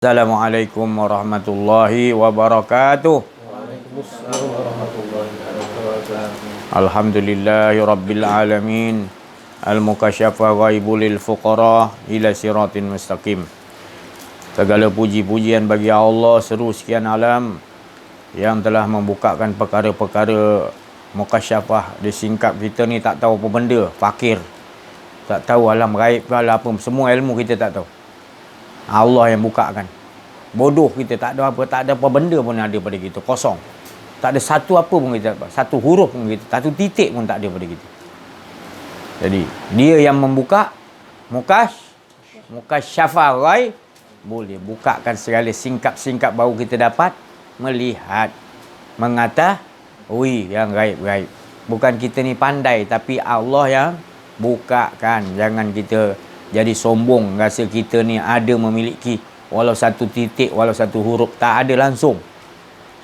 Assalamualaikum warahmatullahi wabarakatuh. Waalaikumsalam warahmatullahi wabarakatuh. Alhamdulillahi rabbil alamin. Al-mukasyafa ghaibul lil fuqara ila siratin mustaqim. Segala puji-pujian bagi Allah seru sekian alam yang telah membukakan perkara-perkara mukasyafah. Disingkap kita ni tak tahu apa benda, fakir. Tak tahu alam gaib ke alam apa, semua ilmu kita tak tahu. Allah yang bukakan. Bodoh kita, tak ada apa benda pun ada pada kita, kosong. Tak ada satu apa pun kita dapat, satu huruf pun kita, satu titik pun tak ada pada kita. Jadi dia yang membuka mukasyafah ghaib, boleh bukakan segala singkap-singkap baru kita dapat melihat, mengetahui yang gaib-gaib. Bukan kita ni pandai, tapi Allah yang bukakan. Jangan kita jadi sombong, rasa kita ni ada memiliki walau satu titik, walau satu huruf. Tak ada langsung.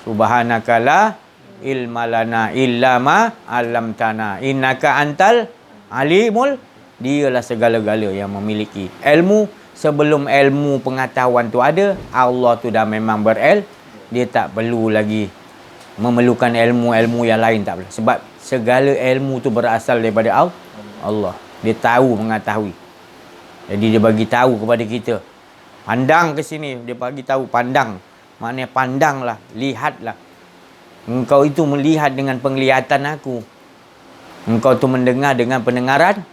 Subhanaka la ilma lana illa ma 'allamtana innaka antal alimul. Dialah segala-gala yang memiliki ilmu. Sebelum ilmu pengetahuan tu ada, Allah tu dah memang Dia tak perlu lagi memerlukan ilmu-ilmu yang lain, tak perlu. Sebab segala ilmu tu berasal daripada Allah. Dia tahu, mengetahui. Jadi dia bagi tahu kepada kita, pandang ke sini, dia bagi tahu pandang. Maknanya pandanglah, lihatlah. Engkau itu melihat dengan penglihatan aku. Engkau tu mendengar dengan pendengaran.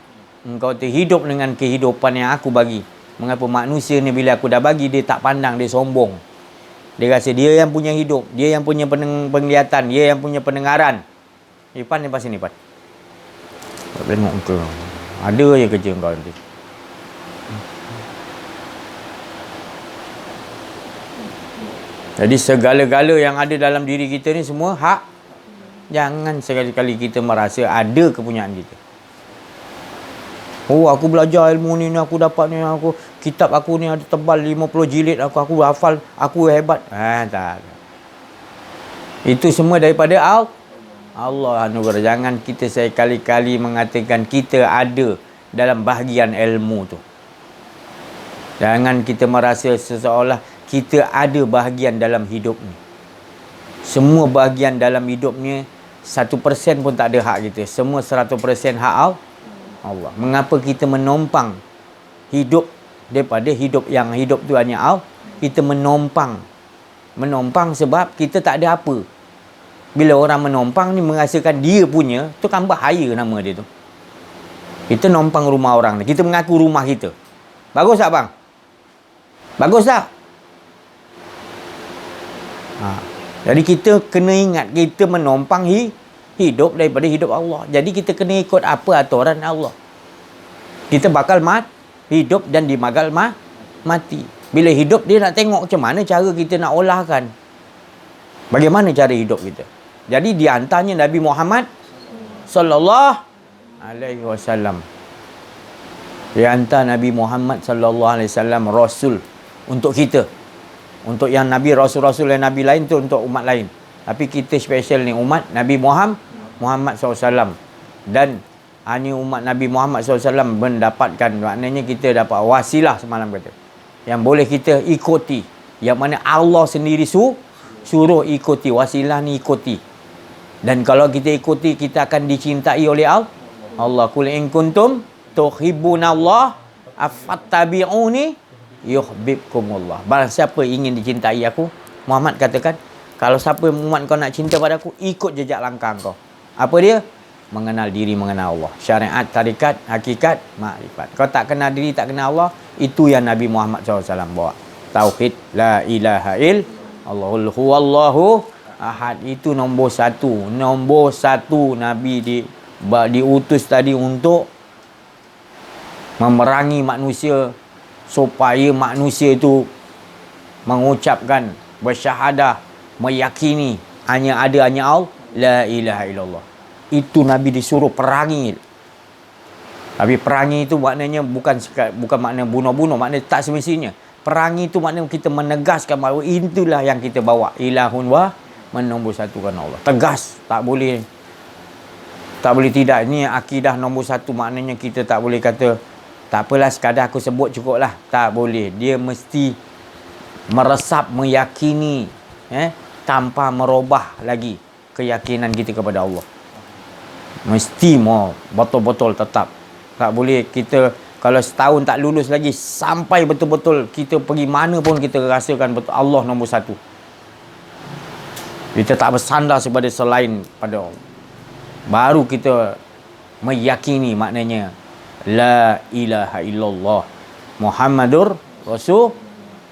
Engkau tu hidup dengan kehidupan yang aku bagi. Mengapa manusia ni bila aku dah bagi, dia tak pandang, dia sombong. Dia rasa dia yang punya hidup, dia yang punya penglihatan, dia yang punya pendengaran. Pan ni pasal ni, Pan. Tengok engkau. Ada je kerja engkau nanti. Jadi segala-gala yang ada dalam diri kita ni semua hak. Jangan sekali-kali kita merasa ada kepunyaan kita. Oh, aku belajar ilmu ni aku dapat ni, kitab aku ni ada tebal 50 jilid, aku hafal, aku hebat. Tak. Itu semua daripada Allah anugerah. Jangan kita sekali-kali mengatakan kita ada dalam bahagian ilmu tu. Jangan kita merasa seseolah kita ada bahagian dalam hidup ni. Semua bahagian dalam hidup ni 1% pun tak ada hak kita. Semua 100% hak Allah. Mengapa kita menompang hidup daripada hidup yang hidup tu hanya Allah? Kita menompang sebab kita tak ada apa. Bila orang menompang ni merasakan dia punya, tu kan bahaya nama dia tu. Kita nompang rumah orang ni, kita mengaku rumah kita. Bagus tak bang? Bagus tak? Jadi kita kena ingat, kita menompang hidup daripada hidup Allah. Jadi kita kena ikut apa aturan Allah. Kita bakal hidup dan dimagal mati. Bila hidup, dia nak tengok macam mana cara kita nak olahkan. Bagaimana cara hidup kita. Jadi di antaranya Nabi Muhammad sallallahu alaihi wasallam. Di antara Nabi Muhammad sallallahu alaihi wasallam rasul untuk kita. Untuk yang Nabi, Rasul-Rasul yang Nabi lain tu untuk umat lain. Tapi kita special ni umat Nabi Muhammad SAW. Dan hanya umat Nabi Muhammad SAW mendapatkan, maknanya kita dapat wasilah semalam kata. Yang boleh kita ikuti. Yang mana Allah sendiri suruh ikuti. Wasilah ni ikuti. Dan kalau kita ikuti, kita akan dicintai oleh Allah. Qul in kuntum tuhibbunallah afattabi'uni yuhibbukumullah. Barang siapa ingin dicintai aku, Muhammad katakan, kalau siapa umat kau nak cinta pada aku, ikut jejak langkah kau. Apa dia? Mengenal diri, mengenal Allah. Syariat, tarikat, hakikat, makrifat. Kau tak kenal diri, tak kenal Allah, itu yang Nabi Muhammad SAW bawa. Tauhid, la ilaha illallahul huwallahu ahad. Itu nombor satu. Nombor satu Nabi diutus tadi untuk memerangi manusia, supaya manusia itu mengucapkan, bersyahadah, meyakini hanya Allah, la ilaha illallah. Itu Nabi disuruh perangi. Tapi perangi itu maknanya bukan makna bunuh-bunuh, maknanya tak semestinya. Perangi itu maknanya kita menegaskan bahawa itulah yang kita bawa, ilahun wa, menombor satukan Allah. Tegas, tak boleh tidak. Ini akidah nombor satu, maknanya kita tak boleh kata tak apalah, sekadar aku sebut cukup lah. Tak boleh. Dia mesti meresap, meyakini, tanpa merubah lagi keyakinan kita kepada Allah. Mesti mau betul-betul tetap. Tak boleh kita kalau setahun tak lulus lagi, sampai betul-betul kita pergi mana pun kita rasakan betul Allah nombor satu. Kita tak bersandar kepada selain pada Allah. Baru kita meyakini maknanya la ilaha illallah Muhammadur Rasul,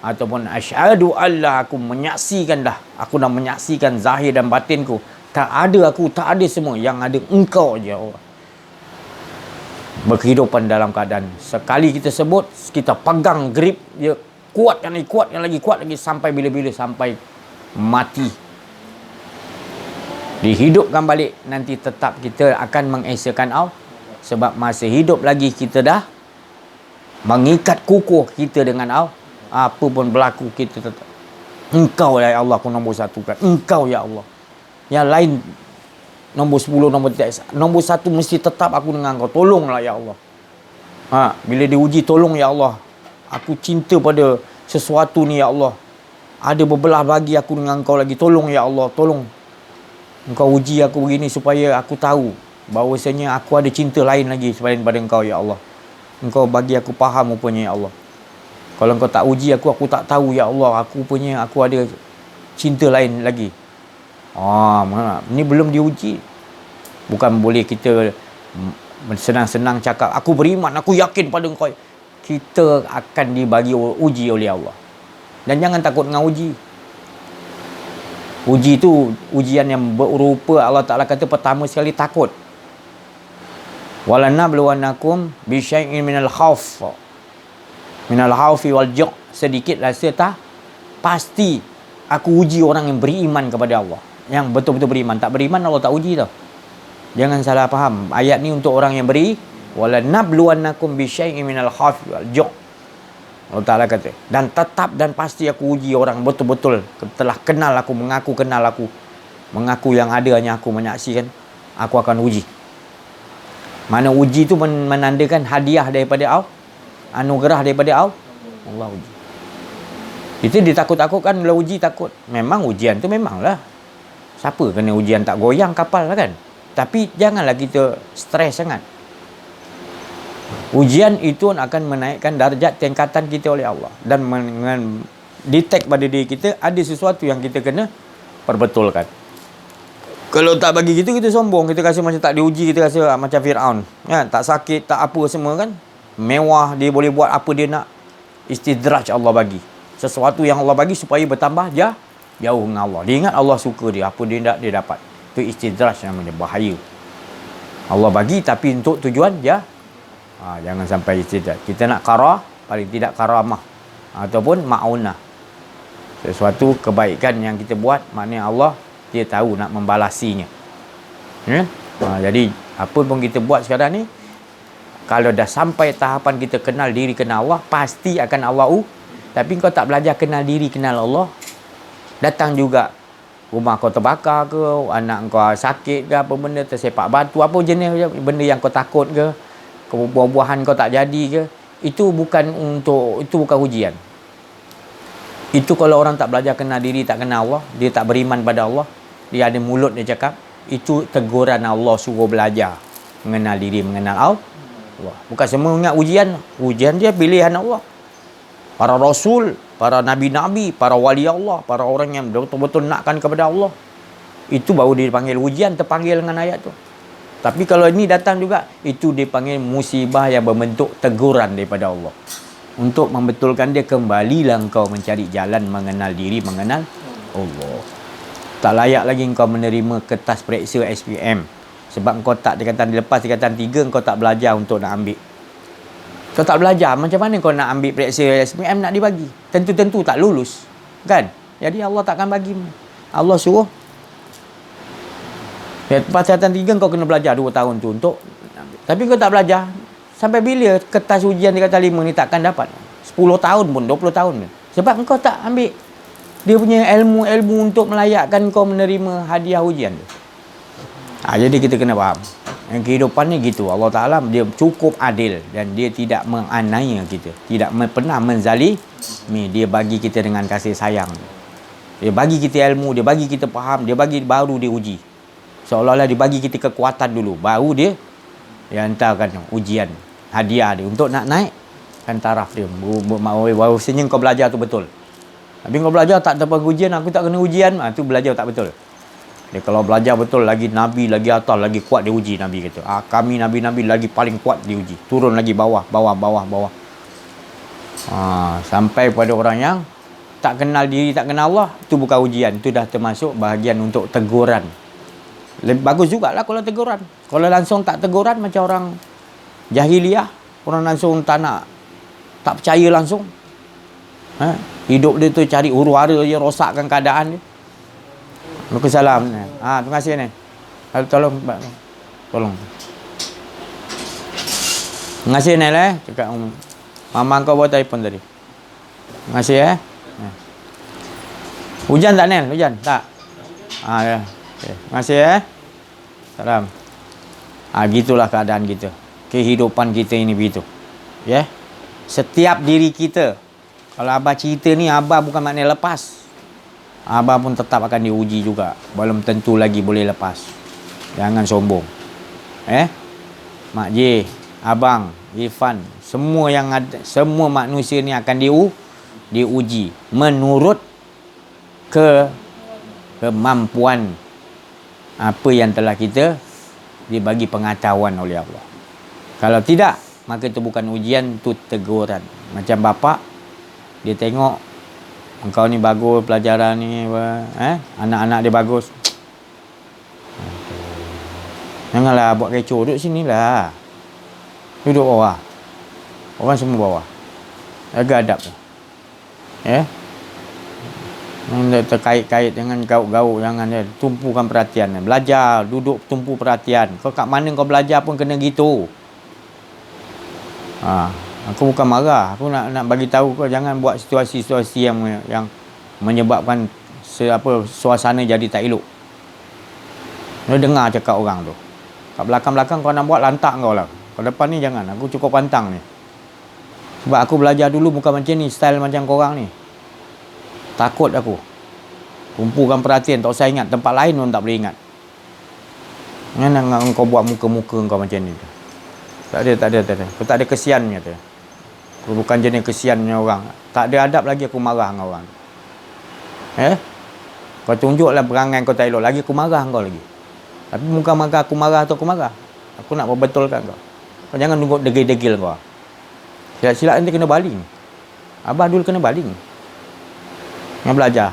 ataupun asyhadu alla, aku menyaksikan dah, aku dah menyaksikan zahir dan batinku, tak ada aku, tak ada semua, yang ada engkau je Allah. Berkehidupan dalam keadaan sekali kita sebut, kita pegang grip dia, kuatkan lagi sampai bila-bila, sampai mati, dihidupkan balik. Nanti tetap kita akan mengesakan Allah, sebab masa hidup lagi kita dah mengikat kukuh kita dengan Allah. Apa pun berlaku kita tetap, engkau ya Allah aku nombor satu kan, engkau ya Allah. Yang lain nombor 10, nombor 3, nombor 1 mesti tetap aku dengan kau. Tolonglah ya Allah. Bila diuji, tolong ya Allah, aku cinta pada sesuatu ni ya Allah, ada berbelah bagi aku dengan kau lagi, tolong ya Allah, tolong engkau uji aku begini supaya aku tahu bahawasanya aku ada cinta lain lagi selain pada engkau ya Allah. Engkau bagi aku faham rupanya ya Allah. Kalau engkau tak uji aku tak tahu ya Allah, aku ada cinta lain lagi. Ini belum diuji. Bukan boleh kita senang-senang cakap aku beriman, aku yakin pada engkau. Kita akan dibagi uji oleh Allah. Dan jangan takut dengan uji. Uji itu ujian yang berupa, Allah Ta'ala kata pertama sekali takut. Walanabluwannakum bisyai'in minal khawfi wal ju'. Sedikit rasa tak pasti aku uji orang yang beriman kepada Allah, yang betul-betul beriman. Tak beriman Allah tak uji tau. Jangan salah faham. Ayat ni untuk orang yang beri. Walanabluwannakum bisyai'in minal khawfi wal ju'. Allah Ta'ala kata, dan tetap dan pasti aku uji orang betul-betul telah kenal aku, mengaku kenal aku, mengaku yang ada hanya aku menyaksikan, aku akan uji. Mana uji tu menandakan hadiah daripada Allah, anugerah daripada Allah. Allah uji. Itu ditakut-takutkan bila uji, takut. Memang ujian tu memanglah. Siapa kena ujian tak goyang kapal lah kan? Tapi janganlah kita stres sangat. Ujian itu akan menaikkan darjat tingkatan kita oleh Allah, dan detect pada diri kita ada sesuatu yang kita kena perbetulkan. Kalau tak bagi kita sombong, kita rasa macam tak diuji, kita rasa macam Fir'aun kan? Tak sakit, tak apa semua kan, mewah, dia boleh buat apa dia nak. Istidraj Allah bagi sesuatu yang Allah bagi supaya bertambah jauh dengan Allah. Dia ingat Allah suka dia, apa dia nak dia dapat. Itu istidraj namanya, bahaya. Allah bagi tapi untuk tujuan jangan sampai istidraj. Kita nak paling tidak karamah ataupun ma'unah, sesuatu kebaikan yang kita buat, maknanya Allah dia tahu nak membalasinya. Jadi apa pun kita buat sekarang ni, kalau dah sampai tahapan kita kenal diri, kenal Allah, pasti akan Allah. Tapi kau tak belajar kenal diri, kenal Allah, datang juga rumah kau terbakar ke, anak kau sakit ke, apa benda, tersepak batu, apa jenis benda yang kau takut ke, buah-buahan kau tak jadi ke, itu bukan ujian. Itu kalau orang tak belajar kenal diri, tak kenal Allah, dia tak beriman pada Allah, dia ada mulut dia cakap, itu teguran Allah suruh belajar mengenal diri, mengenal Allah. Bukan semua ingat ujian. Ujian dia pilihan Allah. Para rasul, para nabi-nabi, para wali Allah, para orang yang betul-betul nakkan kepada Allah, itu baru dipanggil ujian, terpanggil dengan ayat tu. Tapi kalau ini datang juga, itu dipanggil musibah yang berbentuk teguran daripada Allah. Untuk membetulkan dia, kembalilah engkau mencari jalan mengenal diri, mengenal Allah. Tak layak lagi engkau menerima kertas periksa SPM. Sebab engkau tak tingkatan lepas tingkatan 3, engkau tak belajar untuk nak ambil. Kau tak belajar, macam mana kau nak ambil periksa SPM nak dibagi? Tentu-tentu tak lulus. Kan? Jadi Allah takkan bagi. Allah suruh. Lepas tingkatan 3 kau kena belajar 2 tahun tu untuk. Tapi kau tak belajar. Sampai bila kertas ujian tingkatan 5 ni takkan dapat? 10 tahun pun, 20 tahun pun. Sebab kau tak ambil dia punya ilmu untuk melayakkan kau menerima hadiah ujian tu. Jadi kita kena faham. Yang kehidupan ni gitu. Allah Ta'ala dia cukup adil dan dia tidak menganiaya kita. Tidak pernah menzalimi. Dia bagi kita dengan kasih sayang. Dia bagi kita ilmu, dia bagi kita faham, dia bagi baru dia uji. Seolah-olah dia bagi kita kekuatan dulu. Baru dia hantarkan ujian, hadiah dia untuk nak naikkan taraf dia. Bahawasanya kau belajar tu betul. Tapi kau belajar tak dapat ujian, aku tak kena ujian, tu belajar tak betul. Dia kalau belajar betul, lagi Nabi, lagi atas, lagi kuat dia uji. Nabi kata, kami Nabi-Nabi lagi paling kuat diuji. Turun lagi bawah. Sampai pada orang yang tak kenal diri, tak kenal Allah, itu bukan ujian. Itu dah termasuk bahagian untuk teguran. Bagus jugalah kalau teguran. Kalau langsung tak teguran macam orang jahiliah, orang langsung tak percaya langsung. Hidup dia tu cari huru-hara je, rosakkan keadaan dia. Waalaikumsalam. Terima kasih ni. Tolong. Terima kasih ni lah. Cakap mama kau buat telefon tadi. Terima kasih Hujan tak Nel? Hujan? Tak? Ya. Okay. Terima kasih Salam. Gitulah keadaan kita. Kehidupan kita ini begitu. Ya. Setiap diri kita. Kalau Abah cerita ni, Abah bukan maknanya lepas. Abah pun tetap akan diuji juga. Belum tentu lagi boleh lepas. Jangan sombong. Mak J, Abang, Irfan, semua yang ada, semua manusia ni akan diuji menurut kemampuan apa yang telah kita dibagi pengetahuan oleh Allah. Kalau tidak, maka itu bukan ujian, itu teguran. Macam bapa, dia tengok engkau ni bagus pelajaran ni, anak-anak dia bagus. Janganlah buat kecoh, duduk sinilah. Duduk bawah. Orang semua bawah. Jaga adab tu. Terkait-kait dengan gauk-gauk, jangan tumpukan perhatian. Belajar, duduk tumpu perhatian. Kau kat mana kau belajar pun kena gitu. Aku bukan marah, aku nak bagi tahu kau jangan buat situasi-situasi yang menyebabkan suasana jadi tak elok. Kau dengar cakap orang tu. Kat belakang-belakang kau nak buat, lantak kau lah. Kat depan ni jangan, aku cukup pantang ni. Sebab aku belajar dulu bukan macam ni, style macam korang ni. Takut aku. Tumpukan perhatian, tak usah ingat, tempat lain pun tak boleh ingat. Jangan kau buat muka-muka kau macam ni. Tak ada. Aku tak ada kesiannya tu. Aku bukan jenis kesiannya orang. Tak ada adab lagi aku marah dengan orang. Kau tunjuklah perangai kau tak elok, lagi aku marah kau lagi. Tapi bukan marah aku marah atau aku marah. Aku nak perbetulkan kau. Kau jangan tunggu degil-degil kau. Silap-silap nanti kena baling. Abah dulu kena baling. Yang belajar.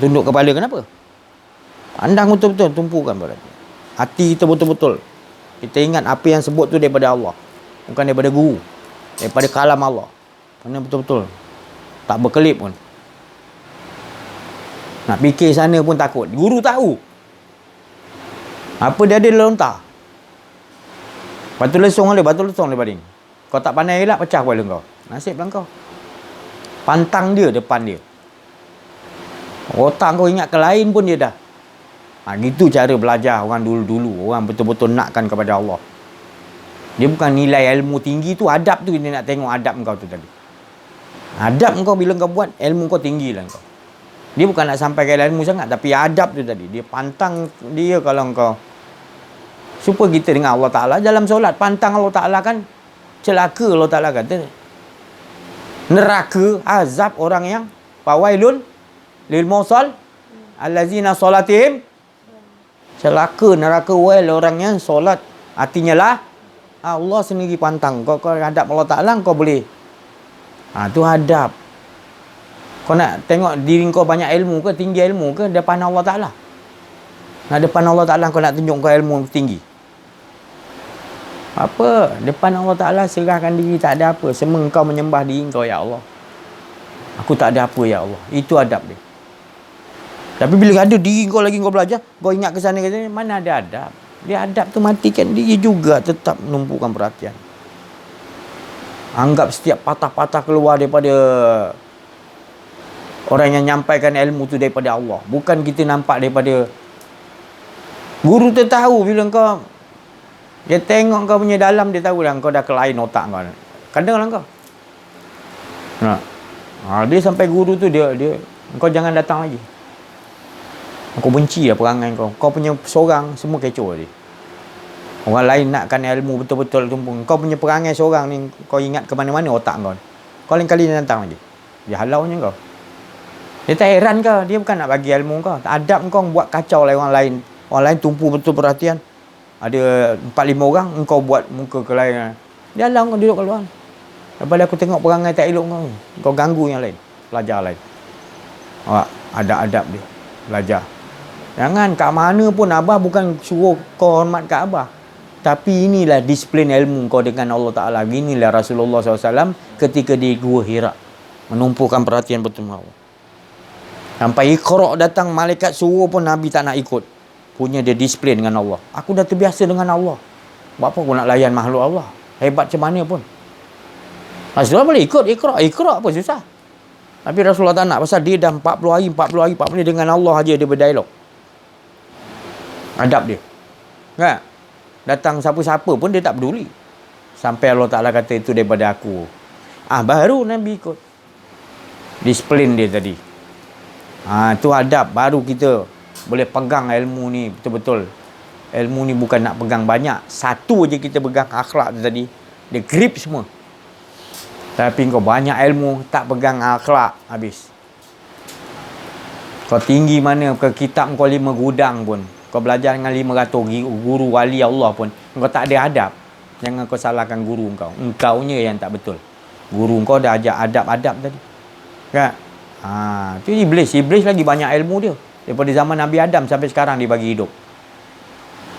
Tunduk kepala kenapa? Pandang betul-betul, tumpukan perhatian. Hati kita betul-betul. Kita ingat apa yang sebut tu daripada Allah. Bukan daripada guru. Daripada kalam Allah. Kena betul-betul. Tak berkelip pun. Nak fikir sana pun takut. Guru tahu. Apa dia ada lontar. Batu lesung dia baling. Kau tak pandai elak, pecah kepala kau. Nasiblah kau. Pantang dia depan dia. Otak kau ingat ke lain pun dia dah. Gitu cara belajar orang dulu-dulu. Orang betul-betul nakkan kepada Allah. Dia bukan nilai ilmu tinggi tu, adab tu dia nak tengok adab kau tu tadi. Adab kau bila kau buat, ilmu kau tinggilah kau. Dia bukan nak sampai ke ilmu sangat, tapi adab tu tadi. Dia pantang dia kalau kau. Supaya kita dengan Allah Ta'ala dalam solat, pantang Allah Ta'ala kan, celaka Allah Ta'ala kata. Neraka, azab orang yang fawailun lil musall allazina solatihim. Celaka neraka wail orang yang solat. Artinya lah Allah sendiri pantang. Kau hadap Allah Ta'ala, kau boleh. Tu hadap. Kau nak tengok diri kau banyak ilmu ke, tinggi ilmu ke, depan Allah Ta'ala. Nah, depan Allah Ta'ala kau nak tunjuk kau ilmu tinggi. Apa? Depan Allah Ta'ala serahkan diri, tak ada apa. Semua kau menyembah diri kau, ya Allah. Aku tak ada apa, ya Allah. Itu adab dia. Tapi bila ada diri kau lagi kau belajar, kau ingat ke sana ke sini, mana ada adab? Dia adab tu matikan diri juga, tetap menumpukan perhatian. Anggap setiap patah-patah keluar daripada orang yang nyampaikan ilmu tu daripada Allah. Bukan kita nampak daripada Guru tu tahu bila kau dia tengok kau punya dalam, dia tahu dah kau dah kelain otak kau. Kadang-kadang kau. Dia sampai guru tu dia kau jangan datang lagi. Kau benci lah perangai kau. Kau punya seorang semua kecoh dia. Orang lain nakkan ilmu betul-betul tumpung. Kau punya perangai seorang ni kau ingat ke mana-mana otak kau. Kau lain kali dia datang lagi. Dia halaunya kau. Dia tak heran kau. Dia bukan nak bagi ilmu kau. Adab kau buat kacau lah orang lain. Orang lain tumpu betul perhatian. Ada 4-5 orang, engkau buat muka ke lain. Dia halau kau duduk kat luar. Lepas aku tengok perangai tak elok kau. Kau ganggu yang lain. Pelajar lain. Adab-adab dia. Belajar. Jangan kat mana pun Abah bukan suruh kau hormat kat Abah. Tapi inilah disiplin ilmu kau dengan Allah Ta'ala. Inilah Rasulullah SAW ketika di Gua Hira. Menumpukan perhatian betul Allah. Sampai Iqra' datang, malaikat suruh pun Nabi tak nak ikut. Punya dia disiplin dengan Allah. Aku dah terbiasa dengan Allah. Buat apa aku nak layan makhluk Allah? Hebat macam mana pun. Rasulullah boleh ikut Iqra' apa susah. Tapi Rasulullah tak nak. Pasal dia dah 40 hari dengan Allah aja dia berdialog. Adab dia. Kan? Datang siapa-siapa pun dia tak peduli. Sampai Allah Ta'ala kata itu daripada aku. Baru Nabi ikut. Disiplin dia tadi. Tu adab. Baru kita boleh pegang ilmu ni betul-betul. Ilmu ni bukan nak pegang banyak. Satu je kita pegang akhlak tu tadi. Dia grip semua. Tapi kau banyak ilmu, tak pegang akhlak, habis. Kau tinggi mana ke kitab kau 5 gudang pun. Kau belajar dengan 500 guru wali Allah pun. Kau tak ada adab. Jangan kau salahkan guru kau. Engkaunya yang tak betul. Guru kau dah ajar adab-adab tadi. Kan? Tu Iblis. Iblis lagi banyak ilmu dia. Daripada zaman Nabi Adam sampai sekarang dia bagi hidup.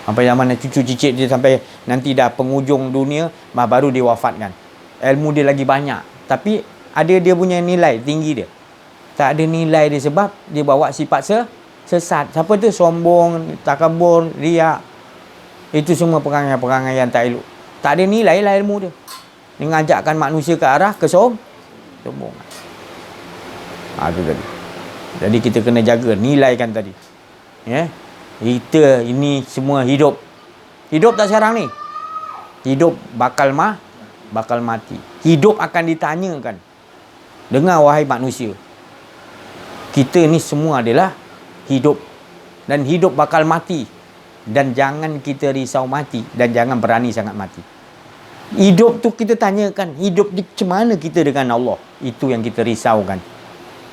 Sampai zaman cucu cicit dia sampai nanti dah penghujung dunia, baru dia wafatkan. Ilmu dia lagi banyak. Tapi ada dia punya nilai tinggi dia. Tak ada nilai dia sebab dia bawa sifat sesat. Siapa tu? Sombong, takabur, riak. Itu semua perangai-perangai yang tak elok. Tak ada nilai lah ilmu dia. Dia mengajakkan manusia ke arah sombong. Itu tadi. Jadi kita kena jaga, nilaikan tadi. Kita ini semua hidup. Hidup tak sekarang ni? Hidup bakal mati. Hidup akan ditanyakan. Dengar wahai manusia. Kita ni semua adalah hidup. Dan hidup bakal mati. Dan jangan kita risau mati. Dan jangan berani sangat mati. Hidup tu kita tanyakan. Hidup di macam mana kita dengan Allah? Itu yang kita risaukan.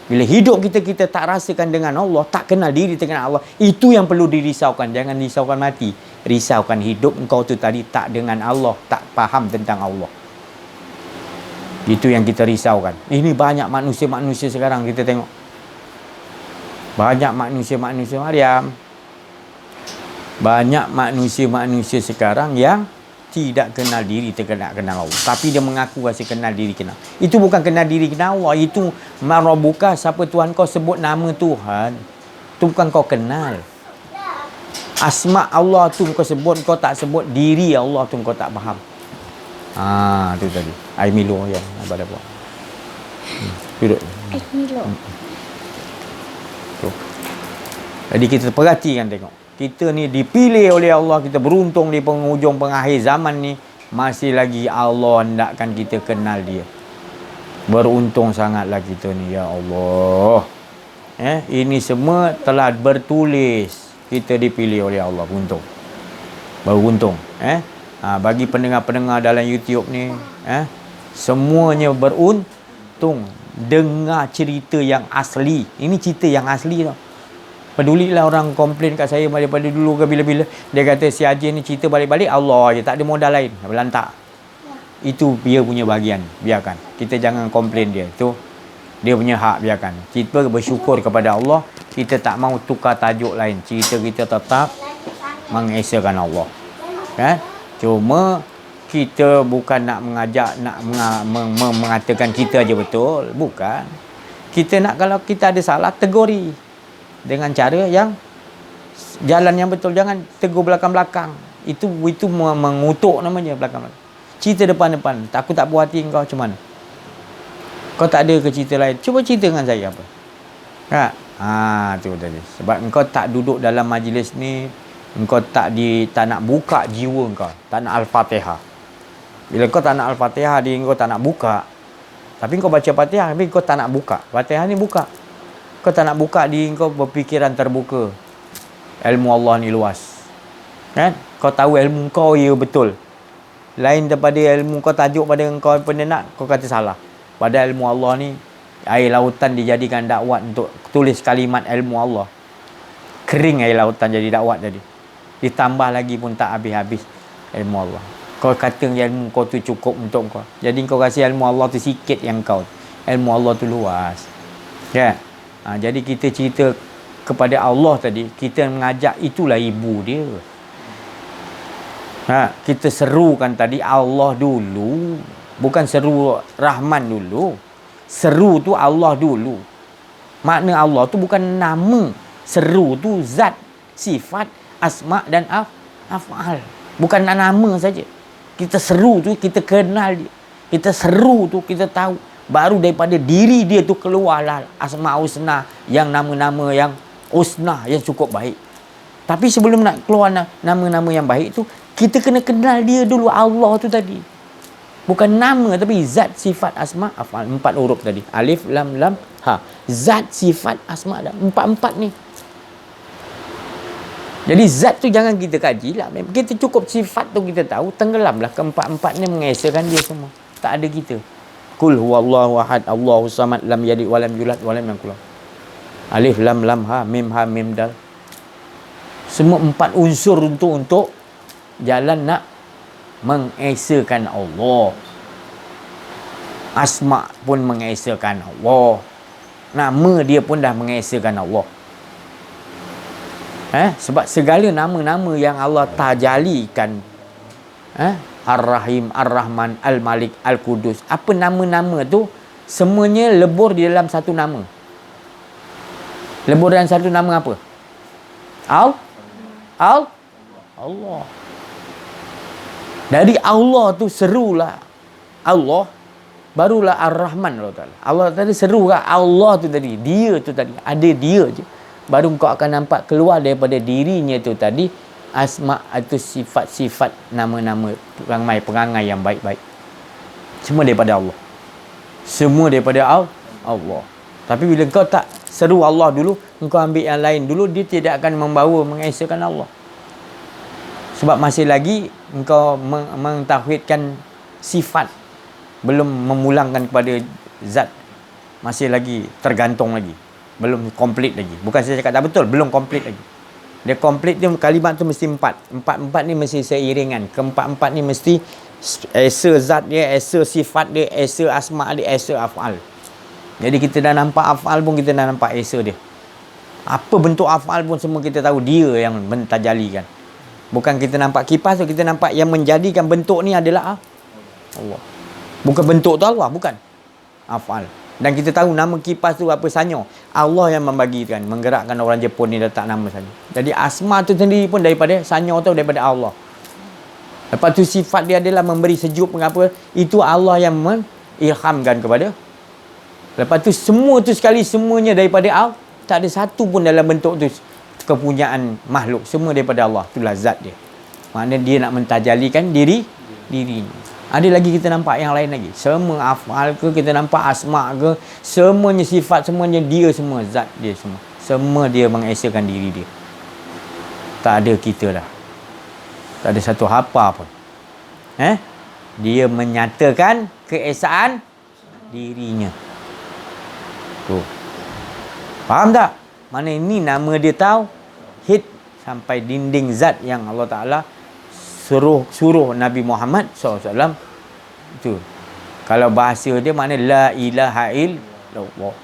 Bila hidup kita tak rasakan dengan Allah, tak kenal diri dengan Allah, itu yang perlu dirisaukan. Jangan risaukan mati. Risaukan hidup engkau tu tadi tak dengan Allah, tak faham tentang Allah. Itu yang kita risaukan. Ini banyak manusia-manusia sekarang kita tengok. Banyak manusia-manusia Maryam. Banyak manusia-manusia sekarang yang tidak kenal diri, tak kenal Allah. Tapi dia mengaku rasa kenal diri, kenal. Itu bukan kenal diri, kenal Allah. Itu Marabuka, siapa Tuhan kau sebut nama Tuhan. Itu bukan kau kenal. Asma Allah tu kau sebut, kau tak sebut. Diri Allah tu kau tak faham. Tu tadi. Air Milo yang abang dah buat. Duduk. Air Milo. Jadi kita perhatikan tengok. Kita ni dipilih oleh Allah. Kita beruntung di penghujung pengakhir zaman ni. Masih lagi Allah hendakkan kita kenal dia. Beruntung sangatlah kita ni. Ya Allah. Ini semua telah bertulis. Kita dipilih oleh Allah. Beruntung. Beruntung. Bagi pendengar-pendengar dalam YouTube ni. Semuanya beruntung. Dengar cerita yang asli. Ini cerita yang asli tau. Pedulilah orang komplain kat saya daripada dulu ke bila-bila. Dia kata si Haji ni cerita balik-balik Allah je. Tak ada modal lain. Belantak. Itu dia punya bahagian. Biarkan. Kita jangan komplain dia. Itu dia punya hak. Biarkan. Kita bersyukur kepada Allah. Kita tak mau tukar tajuk lain. Cerita kita tetap mengesakan Allah. Kan? Cuma kita bukan nak mengajak, nak mengatakan kita aja betul. Bukan. Kita nak kalau kita ada salah, teguri. Dengan cara yang jalan yang betul. Jangan tegur belakang-belakang. Itu mengutuk namanya belakang-belakang. Cerita depan-depan. Aku tak puas hati kau macam mana? Kau tak ada ke cerita lain? Cuba cerita dengan saya apa? Tu tadi. Sebab engkau tak duduk dalam majlis ni engkau tak nak buka jiwa engkau, tak nak Al-Fatihah. Bila kau tak nak Al-Fatihah, engkau tak nak buka. Tapi kau baca Fatihah, tapi kau tak nak buka. Fatihah ni buka. Kau tak nak buka diri kau berfikiran terbuka. Ilmu Allah ni luas. Kan? Kau tahu ilmu kau ya betul. Lain daripada ilmu kau tajuk pada kau benda nak, kau kata salah. Pada ilmu Allah ni, air lautan dijadikan dakwat untuk tulis kalimat ilmu Allah. Kering air lautan jadi dakwat jadi. Ditambah lagi pun tak habis-habis ilmu Allah. Kau kata ilmu kau tu cukup untuk kau. Jadi kau kasih ilmu Allah tu sikit yang kau. Ilmu Allah tu luas. Ya. Jadi kita cerita kepada Allah tadi, kita mengajak itulah ibu dia. Kita serukan tadi Allah dulu. Bukan seru Rahman dulu. Seru tu Allah dulu. Makna Allah tu bukan nama. Seru tu zat, sifat, asma dan af'al. Bukan nama saja. Kita seru tu kita kenal dia. Kita seru tu kita tahu. Baru daripada diri dia tu keluarlah asma husna, yang nama-nama yang husna, yang cukup baik. Tapi sebelum nak keluar nama-nama yang baik tu, kita kena kenal dia dulu, Allah tu tadi. Bukan nama tapi zat, sifat, asma, af'al. 4 huruf tadi. Alif, lam, lam, ha. Zat, sifat, asma dan 4 ni. Jadi zat tu jangan kita kaji lah. Kita cukup sifat tu kita tahu, tenggelamlah ke 4 ni mengesakan dia semua. Tak ada kita. Qul huwallahu ahad, Allahu samad, lam yalid wa lam yulad wa lam yakul lahu. Alif, lam, lam, ha, mim, dal. Semua 4 unsur untuk jalan nak mengesakan Allah. Asma pun mengesakan Allah. Nama dia pun dah mengesakan Allah. Sebab segala nama-nama yang Allah tajalikan, Ar-Rahim, Ar-Rahman, Al-Malik, Al-Qudus, apa nama-nama tu semuanya lebur di dalam satu nama. Lebur dalam satu nama apa? Allah. Dari Allah tu serulah Allah, barulah Ar-Rahman Allah Ta'ala. Allah tadi seru kan Allah tu tadi, dia tu tadi, ada dia je. Baru kau akan nampak keluar daripada dirinya tu tadi asma atau sifat-sifat, nama-nama, perangai yang baik-baik. Semua daripada Allah. Semua daripada Allah. Tapi bila kau tak seru Allah dulu, kau ambil yang lain dulu, dia tidak akan membawa mengesakan Allah. Sebab masih lagi engkau mentauhidkan sifat, belum memulangkan kepada zat. Masih lagi tergantung lagi. Belum komplit lagi. Bukan saya cakap tak betul, belum komplit lagi. Dia komplit dia, kalimat tu mesti 4. 4 ni mesti seiringan. Keempat-empat ni mesti esa zat dia, esa sifat dia, esa asma dia, esa af'al. Jadi kita dah nampak af'al pun kita dah nampak esa dia. Apa bentuk af'al pun semua kita tahu dia yang mentajalikan. Bukan kita nampak kipas tu, kita nampak yang menjadikan bentuk ni adalah Allah. Bukan bentuk tu Allah, bukan. Af'al. Dan kita tahu nama kipas tu apa, sanyo. Allah yang membagikan, menggerakkan orang Jepun ni letak nama sanyo. Jadi asma tu sendiri pun daripada sanyo tu, daripada Allah. Lepas tu sifat dia adalah memberi sejuk, mengapa? Itu Allah yang mengilhamkan kepada. Lepas tu semua tu sekali, semuanya daripada Allah. Tak ada satu pun dalam bentuk tu kepunyaan makhluk. Semua daripada Allah. Itulah zat dia. Maknanya dia nak mentajalikan dirinya. Ada lagi kita nampak yang lain lagi. Semua af'al ke, kita nampak asma ke, semuanya sifat, semuanya dia semua, zat dia semua. Semua dia mengesakan diri dia. Tak ada kita dah. Tak ada satu hapa pun. Dia menyatakan keesaan dirinya. Tu. Faham tak? Mana ini nama dia tahu hit sampai dinding zat yang Allah Ta'ala suruh Nabi Muhammad SAW. Itu. Kalau bahasa dia makna la ilaha illallah.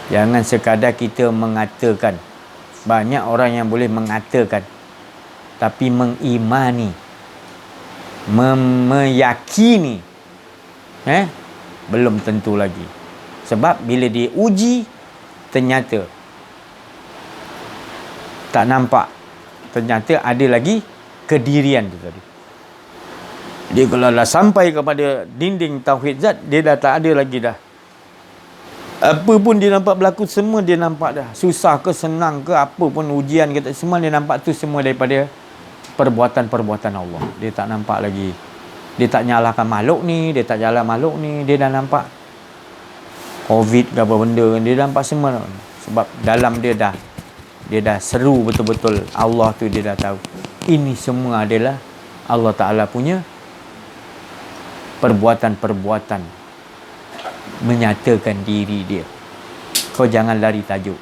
Jangan sekadar kita mengatakan. Banyak orang yang boleh mengatakan, tapi mengimani, meyakini, belum tentu lagi. Sebab bila dia uji, ternyata tak nampak. Ternyata ada lagi kedirian tu tadi. Dia kalau dah sampai kepada dinding tauhid zat, dia dah tak ada lagi dah Apa pun dia nampak berlaku, semua dia nampak dah. Susah ke senang ke apa pun ujian kita, semua dia nampak tu semua daripada perbuatan-perbuatan Allah. Dia tak nampak lagi. Dia tak nyalahkan makhluk ni, dia tak jalan makhluk ni, dia dah nampak COVID ke apa benda, dia nampak semua. Sebab dalam dia dah seru betul-betul. Allah tu dia dah tahu. Ini semua adalah Allah Ta'ala punya perbuatan-perbuatan menyatakan diri dia. Kau jangan lari tajuk.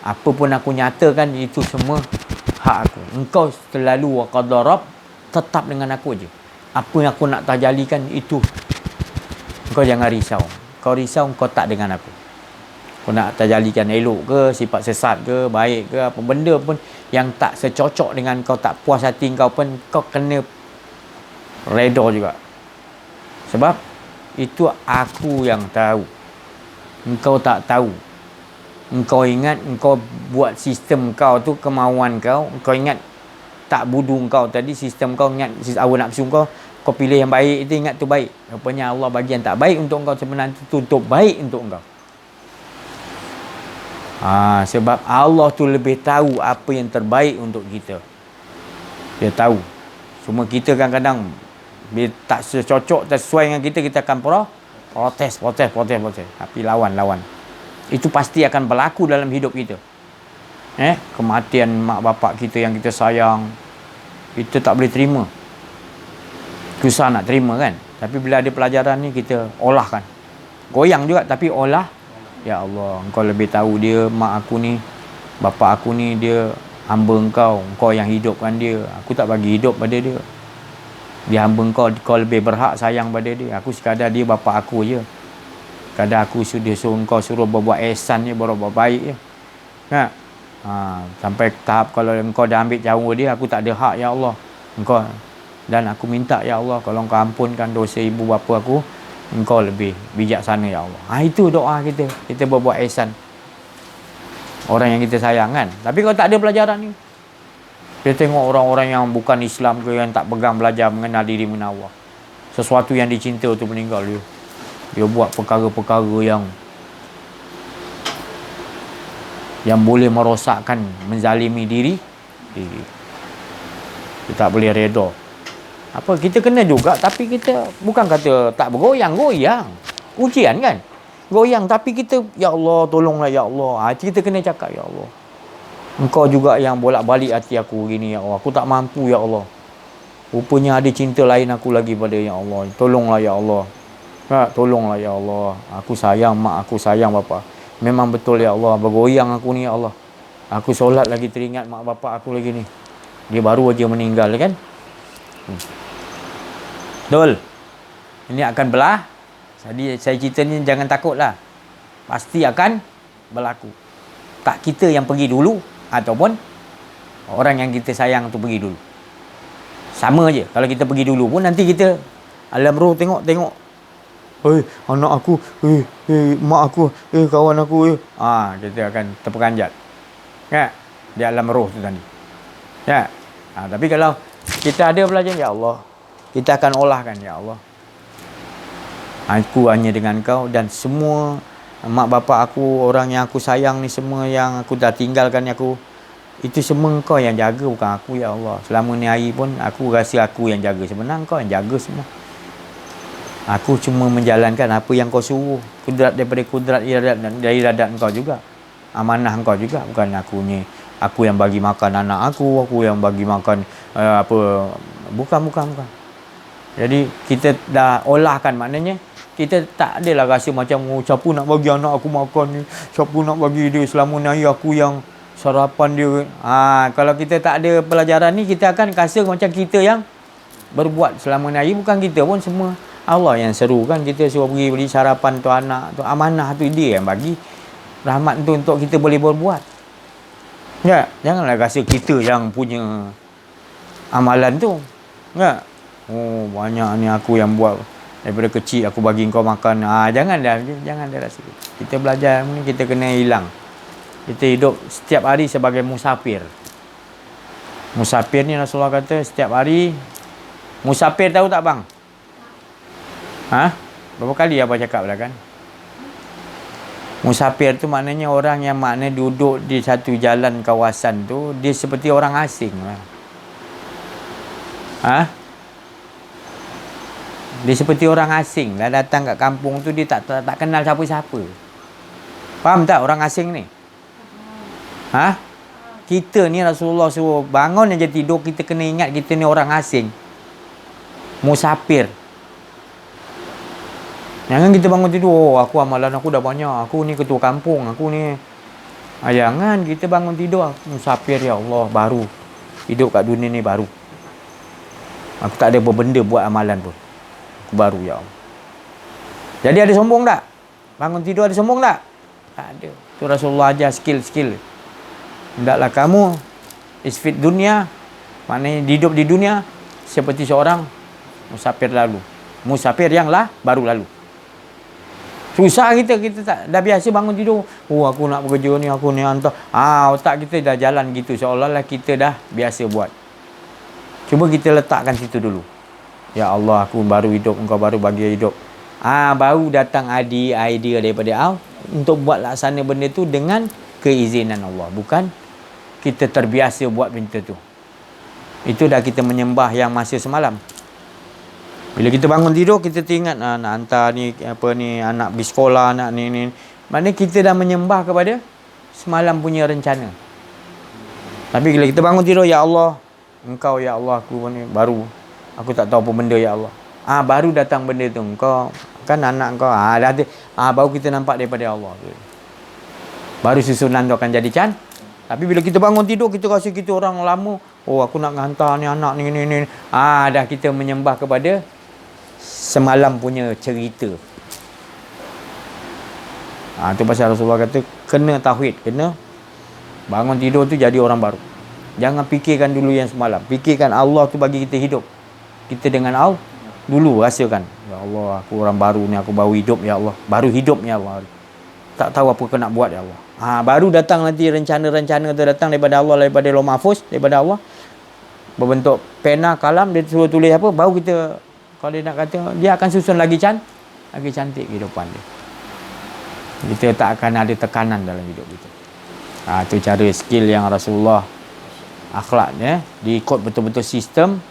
Apa pun aku nyatakan, itu semua hak aku. Engkau selalu wa qadarab, tetap dengan aku je. Apa yang aku nak tajalikan itu, kau jangan risau. Kau risau, kau tak dengan aku. Kau nak tajalikan elok ke, sifat sesat ke, baik ke, apa benda pun yang tak secocok dengan kau, tak puas hati kau pun, kau kena reda juga. Sebab itu aku yang tahu. Engkau tak tahu. Engkau ingat engkau buat sistem kau tu, kemauan kau. Engkau ingat tak budu kau tadi, sistem kau ingat awal nafsu kau, kau pilih yang baik itu, ingat tu baik. Rupanya Allah bagi yang tak baik untuk kau, sebenarnya itu untuk baik untuk kau. Sebab Allah tu lebih tahu apa yang terbaik untuk kita. Dia tahu. Cuma kita kadang-kadang bila tak secocok, tak sesuai dengan kita akan protes. Tapi lawan. Itu pasti akan berlaku dalam hidup kita. Kematian mak bapak kita yang kita sayang, kita tak boleh terima. Susah nak terima kan. Tapi bila ada pelajaran ni, kita olahkan. Goyang juga tapi olah. Ya Allah, engkau lebih tahu dia, mak aku ni, bapak aku ni, dia hamba engkau. Engkau yang hidupkan dia. Aku tak bagi hidup pada dia. Dia hamba engkau, kau lebih berhak sayang pada dia. Aku sekadar dia bapak aku je. Kadang aku sudah engkau suruh berbuat ihsan je, berbuat baik je. Sampai tahap kalau engkau dah ambil jauh dia, aku tak ada hak ya Allah. Engkau, dan aku minta ya Allah, kalau engkau ampunkan dosa ibu bapa aku, engkau lebih bijaksana ya Allah. Itu doa kita. Kita berbuat ihsan orang yang kita sayang kan. Tapi kalau tak ada pelajaran ni, kita tengok orang-orang yang bukan Islam ke, yang tak pegang belajar mengenal diri mengenal Allah, sesuatu yang dicinta tu meninggal dia. Dia buat perkara-perkara yang boleh merosakkan, menzalimi diri. Kita tak boleh reda. Apa, kita kena juga, tapi kita bukan kata tak bergoyang-goyang. Ujian kan? Goyang, tapi kita, ya Allah, tolonglah ya Allah. Kita kena cakap, ya Allah, engkau juga yang bolak-balik hati aku gini ya Allah. Aku tak mampu ya Allah. Rupanya ada cinta lain aku lagi pada ya Allah. Tolonglah ya Allah. Tolonglah ya Allah. Aku sayang mak aku, sayang bapa. Memang betul ya Allah, bergoyang aku ni ya Allah. Aku solat lagi teringat mak bapak aku lagi ni. Dia baru aja meninggal kan? Betul. Ini akan belah. Jadi saya cerita ni jangan takutlah. Pasti akan berlaku. Tak kita yang pergi dulu, ataupun orang yang kita sayang tu pergi dulu. Sama je. Kalau kita pergi dulu pun, nanti kita alam roh tengok. Anak aku, mak aku, kawan aku, kita akan terperanjat. Ya, di alam roh tu tadi. Ya. Tapi kalau kita ada belajar, ya Allah, kita akan olahkan, ya Allah, aku hanya dengan kau, dan semua mak bapak aku, orang yang aku sayang ni, semua yang aku dah tinggalkan aku, itu semua kau yang jaga, bukan aku ya Allah. Selama ni hari pun aku rasa aku yang jaga, sebenarnya kau yang jaga semua. Aku cuma menjalankan apa yang kau suruh. Kudrat daripada kudrat iradat, dan dari iradat kau juga. Amanah kau juga. Bukan aku yang bagi makan anak aku yang bagi makan Bukan. Jadi kita dah olahkan, maknanya kita tak adalah rasa macam siapa nak bagi anak aku makan ni, siapa nak bagi dia, selama ni aku yang sarapan dia. Kalau kita tak ada pelajaran ni, kita akan rasa macam kita yang berbuat selama ni hari. Bukan kita pun, semua Allah yang seru kan. Kita suruh pergi beli sarapan tu anak tu, amanah tu dia yang bagi. Rahmat tu untuk kita boleh berbuat. Ya, janganlah rasa kita yang punya amalan tu. Ya. Banyak ni aku yang buat. Daripada kecil aku bagi kau makan. Jangan dah rasa. Kita belajar ni, kita kena hilang. Kita hidup setiap hari sebagai musafir. Musafir ni Rasulullah kata setiap hari. Musafir tahu tak bang? Berapa kali abang cakap dah kan? Musafir tu maknanya orang yang maknanya duduk di satu jalan kawasan tu, dia seperti orang asing lah. Dia seperti orang asing lah, datang kat kampung tu dia tak kenal siapa-siapa. Faham tak orang asing ni? Kita ni Rasulullah suruh bangun aja tidur, kita kena ingat kita ni orang asing. Musafir. Jangan kita bangun tidur, aku amalan aku dah banyak, aku ni ketua kampung, aku ni. Jangan kita bangun tidur, musafir ya Allah, baru. Hidup kat dunia ni baru. Aku tak ada benda buat amalan pun. Aku baru ya Allah. Jadi ada sombong tak? Bangun tidur ada sombong tak? Tak ada. Tu Rasulullah ajar skill-skill. Hendaklah kamu isfit dunia, maknanya hidup di dunia seperti seorang musafir lalu. Musafir yang baru lalu. Susah kita tak dah biasa bangun tidur. Aku nak bekerja ni, aku ni hantar. Otak kita dah jalan gitu, seolah-olah kita dah biasa buat. Cuba kita letakkan situ dulu. Ya Allah, aku baru hidup, engkau baru bagi hidup. Baru datang idea daripada Allah untuk buat laksana benda tu dengan keizinan Allah. Bukan kita terbiasa buat benda tu. Itu dah kita menyembah yang masa semalam. Bila kita bangun tidur, kita teringat nak hantar ni, anak pergi sekolah, anak ni. Maknanya kita dah menyembah kepada semalam punya rencana. Tapi bila kita bangun tidur, ya Allah, engkau ya Allah, aku ni baru. Aku tak tahu apa benda ya Allah. Baru datang benda tu. Engkau kan anak engkau. Baru kita nampak daripada Allah. Baru susunan tu akan jadi can. Tapi bila kita bangun tidur, kita rasa kita orang lama. Aku nak hantar ni anak ni. Dah kita menyembah kepada semalam punya cerita. Tu pasal Rasulullah kata kena tauhid, kena bangun tidur tu jadi orang baru. Jangan fikirkan dulu yang semalam. Fikirkan Allah tu bagi kita hidup. Kita dengan Allah dulu rasakan, ya Allah, aku orang baru ni, aku baru hidup ya Allah. Baru hidup ya Allah. Tak tahu apa kena buat ya Allah. Baru datang nanti rencana-rencana tu datang daripada Allah, daripada Lauh Mahfuz, daripada Allah. Berbentuk pena, kalam, dia suruh tulis apa, baru kita, kalau dia nak kata, dia akan susun lagi cantik kehidupan dia. Kita tak akan ada tekanan dalam hidup kita. Itu cara skill yang Rasulullah akhlaknya, diikut betul-betul sistem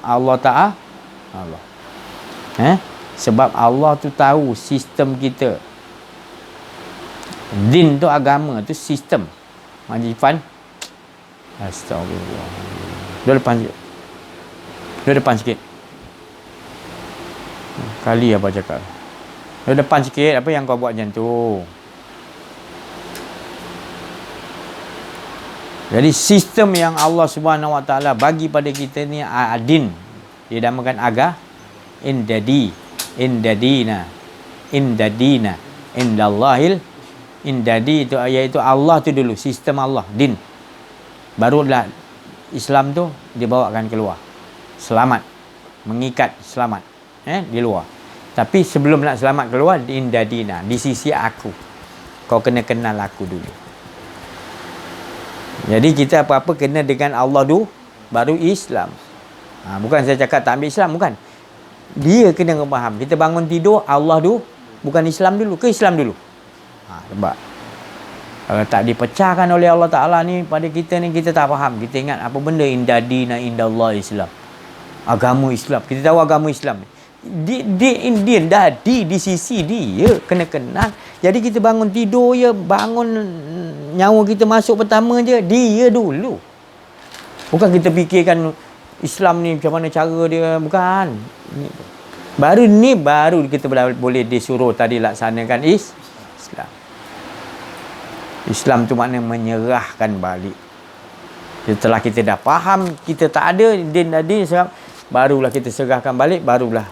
Allah Ta'ala. Sebab Allah tu tahu sistem kita. Din tu agama tu sistem. Haji Fan. Astagfirullah. Dia depan sikit. Kali apa cakap. Dia depan sikit. Apa yang kau buat macam tu? Jadi sistem yang Allah Subhanahu Wa Taala bagi pada kita ni adin. Dia namakan indadina. Indallahil indadi itu iaitu Allah tu dulu, sistem Allah, din. Barulah Islam tu dibawakan keluar. Selamat, mengikat selamat di luar. Tapi sebelum nak selamat keluar, indadina, di sisi aku. Kau kena kenal aku dulu. Jadi kita apa-apa kena dengan Allah dulu, baru Islam. Bukan saya cakap tak ambil Islam, bukan. Dia kena faham. Kita bangun tidur, Allah dulu, bukan Islam dulu, ke Islam dulu. Sebab kalau tak dipecahkan oleh Allah Ta'ala ni pada kita ni, kita tak faham. Kita ingat apa benda indadina indallah Islam. Agama Islam. Kita tahu agama Islam ni. Dia di sisi dia kena kenal. Jadi kita bangun tidur je, bangun nyawa kita masuk pertama je, dia dulu. Bukan kita fikirkan Islam ni macam mana cara dia, bukan. Baru kita boleh disuruh tadi laksanakan Islam. Islam tu makna menyerahkan balik. Setelah kita dah faham, kita tak ada din tadi, barulah kita serahkan balik, barulah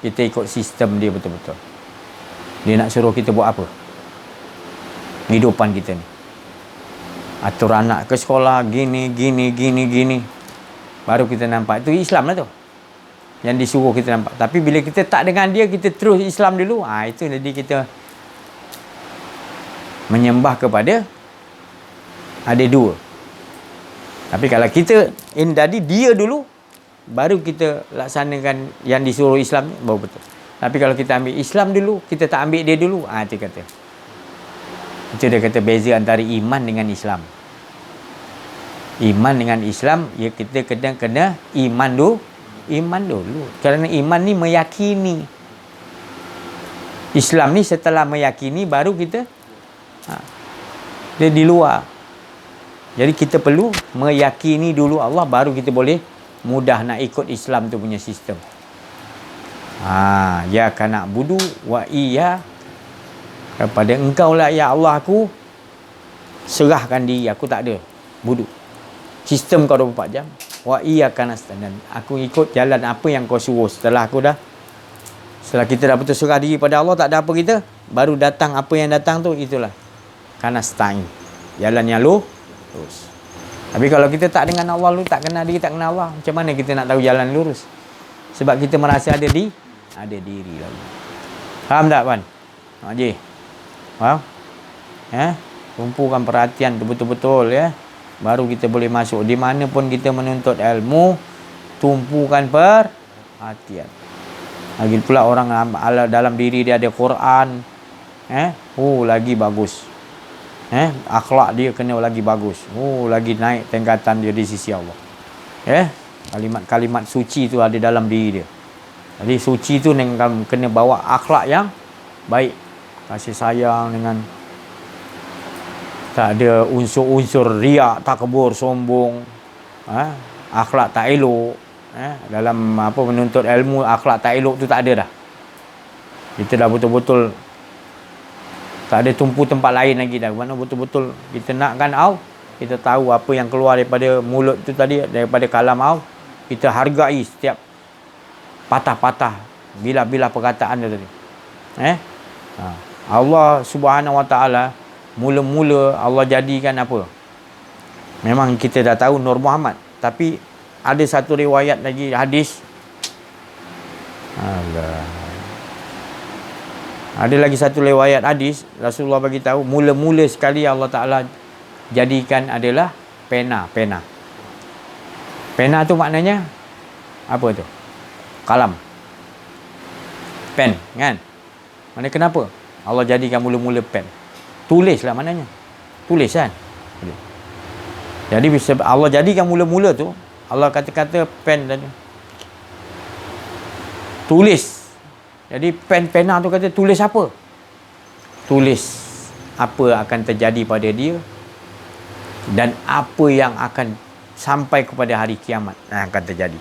kita ikut sistem dia betul-betul. Dia nak suruh kita buat apa? Kehidupan kita ni. Atur anak ke sekolah, gini. Baru kita nampak. Itu Islam lah tu. Yang disuruh kita nampak. Tapi bila kita tak dengan dia, kita terus Islam dulu. Itu jadi kita menyembah kepada ada dua. Tapi kalau kita tadi dia dulu, baru kita laksanakan yang disuruh Islam, baru betul. Tapi kalau kita ambil Islam dulu, kita tak ambil dia dulu, itu kata Itu dia kata beza antara iman dengan Islam. Iman dengan Islam, ya kita kena iman dulu. Kerana iman ni meyakini. Islam ni setelah meyakini baru kita dia di luar. Jadi kita perlu meyakini dulu Allah, baru kita boleh mudah nak ikut Islam tu punya sistem. Ya kana budu wa iya, kepada engkau lah ya Allah aku serahkan diri, aku tak ada budu. Sistem kau 24 jam. Wa iyyaka nasta'in, dan aku ikut jalan apa yang kau suruh. Setelah kita dah betul serah diri pada Allah, tak ada apa kita, baru datang apa yang datang tu, itulah kanasta'in, jalan yang lurus. Tapi kalau kita tak dengan Allah, tak kenal diri, tak kenal Allah, macam mana kita nak tahu jalan lurus? Sebab kita merasa ada diri lagi. Faham tak, Puan? Haji? Faham? Kumpulkan perhatian tu betul-betul, ya. Baru kita boleh masuk. Di mana pun kita menuntut ilmu, tumpukan perhatian. Lagi pula orang dalam diri dia ada Quran, lagi bagus. Akhlak dia kena lagi bagus. Lagi naik tingkatan dia di sisi Allah. Kalimat-kalimat suci tu ada dalam diri dia. Jadi suci tu kena bawa akhlak yang baik. Kasih sayang dengan tak ada unsur-unsur riak, takbur, sombong, akhlak tak elok. Dalam menuntut ilmu, akhlak tak elok tu tak ada dah. Kita dah betul-betul tak ada tumpu tempat lain lagi dah. Mana betul-betul kita nakkan kita tahu apa yang keluar daripada mulut tu tadi, daripada kalam kita hargai setiap patah-patah, bila-bila perkataan dia tadi. Allah Subhanahu Wa Taala, mula-mula Allah jadikan apa? Memang kita dah tahu Nur Muhammad, tapi ada satu riwayat lagi, hadis. Ada lagi satu riwayat hadis, Rasulullah bagi tahu mula-mula sekali Allah Taala jadikan adalah pena. Pena tu maknanya apa tu? Kalam. Pen, kan? Mana kenapa Allah jadikan mula-mula pen? Tulislah maknanya. Tulis kan? Jadi bisa Allah jadikan mula-mula tu, Allah kata-kata pen tadi. Tulis. Jadi pena tu kata tulis apa? Tulis apa akan terjadi pada dia dan apa yang akan sampai kepada hari kiamat akan terjadi.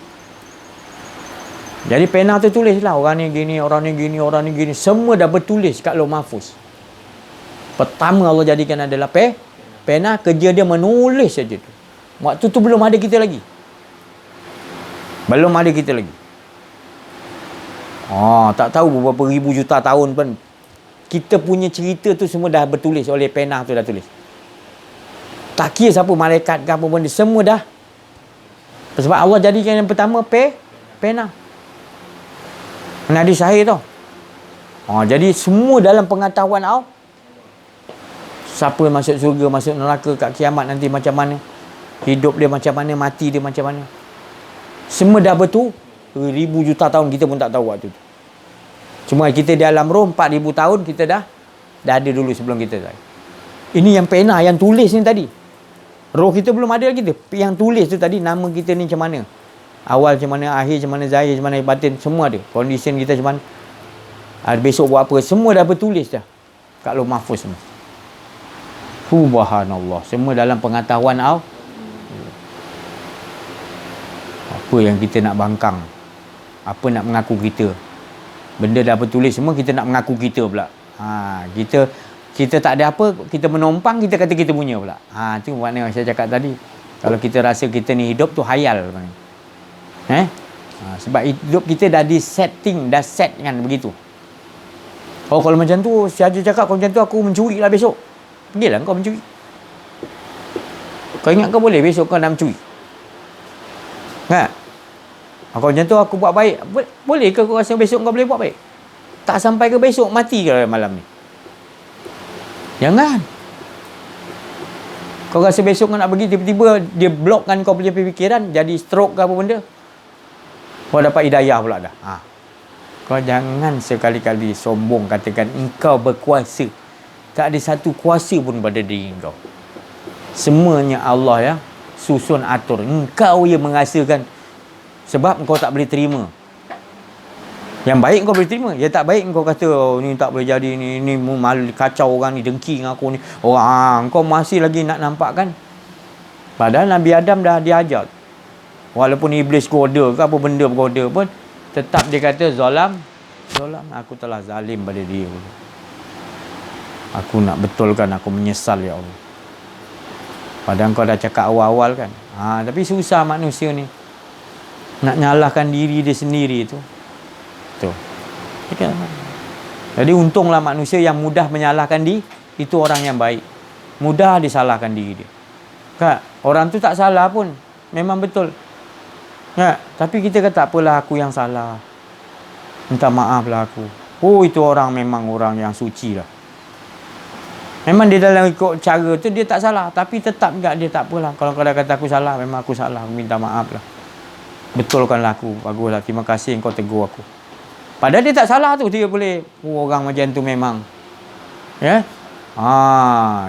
Jadi pena tu tulislah, orang ni gini, orang ni gini, orang ni gini, semua dah bertulis kat Lauh Mahfuz. Pertama Allah jadikan adalah pena, kerja dia menulis saja tu. Waktu tu belum ada kita lagi. Tak tahu beberapa ribu juta tahun pun kita punya cerita tu semua dah bertulis oleh pena tu, dah tulis. Tak kira siapa, malaikat ke apa pun, semua dah. Sebab Allah jadikan yang pertama pena. Hadis sahih tau. Jadi semua dalam pengetahuan siapa masuk surga, masuk neraka, kat kiamat nanti macam mana, hidup dia macam mana, mati dia macam mana, semua dah betul. Ribu juta tahun kita pun tak tahu waktu tu. Cuma kita di alam roh 4,000 tahun kita dah ada dulu sebelum kita tahu. Ini yang pena, yang tulis ni tadi. Roh kita belum ada lagi tu. Yang tulis tu tadi, nama kita ni macam mana, awal macam mana, akhir macam mana, zahir macam mana, batin, semua ada. Condition kita macam mana, besok buat apa, semua dah bertulis dah kat Lauh Mahfuz semua. Subhanallah, semua dalam pengetahuan apa yang kita nak bangkang, apa nak mengaku kita, benda dah bertulis semua, kita nak mengaku kita pula. Kita tak ada apa, kita menumpang, kita kata kita punya pula. Itu makna saya cakap tadi, kalau kita rasa kita ni hidup tu hayal. Sebab hidup kita dah di setting, dah set kan begitu. Kalau macam tu, si Haji cakap kalau macam tu aku mencuri lah besok. Pergilah kau mencuri. Kau ingat kau boleh besok kau nak mencuri? Kan? Kalau macam tu aku buat baik, boleh ke kau rasa besok kau boleh buat baik? Tak sampai ke besok, mati ke malam ni? Jangan. Kau rasa besok kau nak pergi, tiba-tiba dia blokkan kau punya fikiran, jadi stroke ke apa benda, kau dapat hidayah pula dah. Kau jangan sekali-kali sombong katakan engkau berkuasa Tak ada satu kuasa pun pada diri kau. Semuanya Allah yang susun atur. Engkau yang mengasakan. Sebab engkau tak boleh terima. Yang baik engkau boleh terima. Yang tak baik engkau kata, oh, ni tak boleh jadi, ni malu, kacau orang ni, dengki dengan aku ni. Engkau masih lagi nak nampakkan. Padahal Nabi Adam dah diajar. Walaupun iblis goda ke apa benda bergoda pun, tetap dia kata, zalam, aku telah zalim pada dia. Aku nak betulkan, aku menyesal ya Allah. Padahal kau dah cakap awal-awal kan. Tapi susah manusia ni. Nak nyalahkan diri dia sendiri tu. Jadi untunglah manusia yang mudah menyalahkan diri, itu orang yang baik. Mudah disalahkan diri dia. Kan? Orang tu tak salah pun. Memang betul. Ya, tapi kita kata apalah aku yang salah. Minta maaflah aku. Itu orang memang orang yang suci lah. Memang dia dalam ikut cara tu dia tak salah. Tapi tetap juga dia tak apalah. Kalau kau dah kata aku salah, memang aku salah. Aku minta maaf lah. Betulkanlah aku. Baguslah. Terima kasih kau tegur aku. Padahal dia tak salah tu. Dia boleh. Orang macam tu memang. Ya.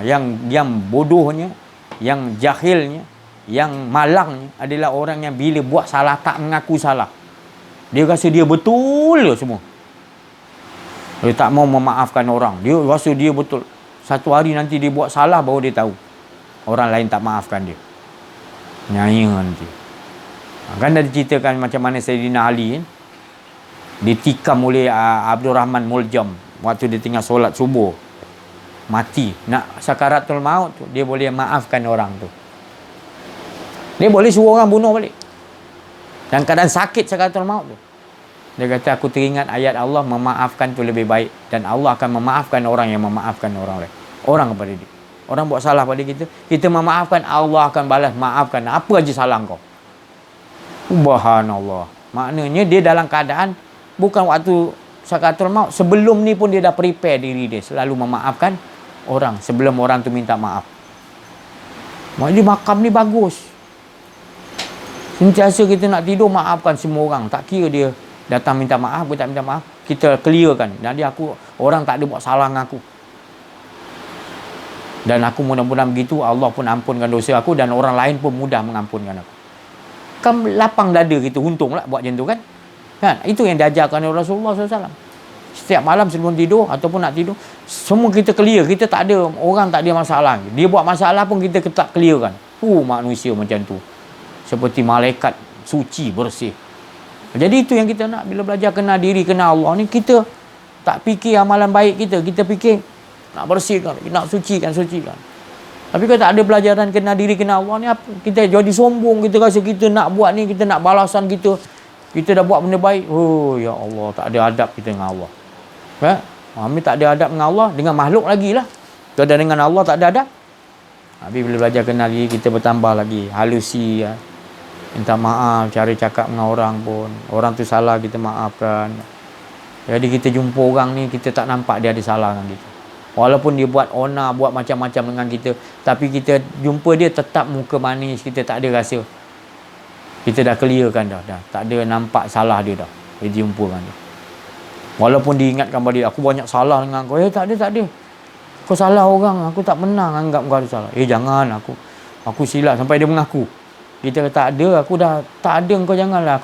Yang bodohnya. Yang jahilnya. Yang malangnya adalah orang yang bila buat salah tak mengaku salah. Dia rasa dia betul semua. Dia tak mau memaafkan orang. Dia rasa dia betul. Satu hari nanti dia buat salah baru dia tahu. Orang lain tak maafkan dia. Nyaya nanti. Kan dah diceritakan macam mana Sayyidina Ali ditikam oleh Abdul Rahman Muljam waktu dia tengah solat subuh. Mati. Nak sakaratul maut tu, dia boleh maafkan orang tu. Dia boleh suruh orang bunuh balik. Dan keadaan sakit sakaratul maut tu. Dia kata, aku teringat ayat Allah, memaafkan tu lebih baik. Dan Allah akan memaafkan orang yang memaafkan orang lain. Orang kepada dia. Orang buat salah pada kita, kita memaafkan, Allah akan balas maafkan. Apa aja salah kau. Subhanallah. Maknanya dia dalam keadaan, bukan waktu sakaratul maut, sebelum ni pun dia dah prepare diri dia. Selalu memaafkan orang, sebelum orang tu minta maaf. Maknanya makam ni bagus. Sentiasa kita nak tidur, maafkan semua orang. Tak kira dia datang minta maaf, tak minta maaf, kita clearkan. Jadi orang tak ada buat salah dengan aku. Dan aku mudah-mudahan begitu, Allah pun ampunkan dosa aku dan orang lain pun mudah mengampunkan aku. Kan lapang dada kita, untunglah buat macam tu kan. Itu yang diajarkan oleh Rasulullah SAW. Setiap malam sebelum tidur ataupun nak tidur, semua kita clear. Kita tak ada, orang tak ada masalah. Dia buat masalah pun kita tak clearkan. Manusia macam tu. Seperti malaikat, suci, bersih. Jadi itu yang kita nak. Bila belajar kenal diri, kenal Allah ni, kita tak fikir amalan baik kita. Kita fikir nak bersihkan, nak sucikan. Tapi kalau tak ada pelajaran kenal diri, kenal Allah ni, kita jadi sombong. Kita rasa kita nak buat ni, kita nak balasan kita. Kita dah buat benda baik. Ya Allah, tak ada adab kita dengan Allah. Kami tak ada adab dengan Allah, dengan makhluk lagi lah. Kalau dengan Allah tak ada adab. Tapi bila belajar kenal diri, kita bertambah lagi. Halusi, minta maaf, cara cakap dengan orang pun. Orang tu salah, kita maafkan. Jadi kita jumpa orang ni, kita tak nampak dia ada salah dengan kita. Walaupun dia buat onar, buat macam-macam dengan kita, tapi kita jumpa dia tetap muka manis, kita tak ada rasa. Kita dah clearkan dah. Tak ada nampak salah dia dah. Dia jumpa dengan dia. Walaupun diingatkan pada dia, aku banyak salah dengan kau. Tak ada. Kau salah orang, aku tak pernah anggap kau ada salah. Jangan, aku silap sampai dia mengaku. Kita kata tak ada, aku dah tak ada, kau janganlah.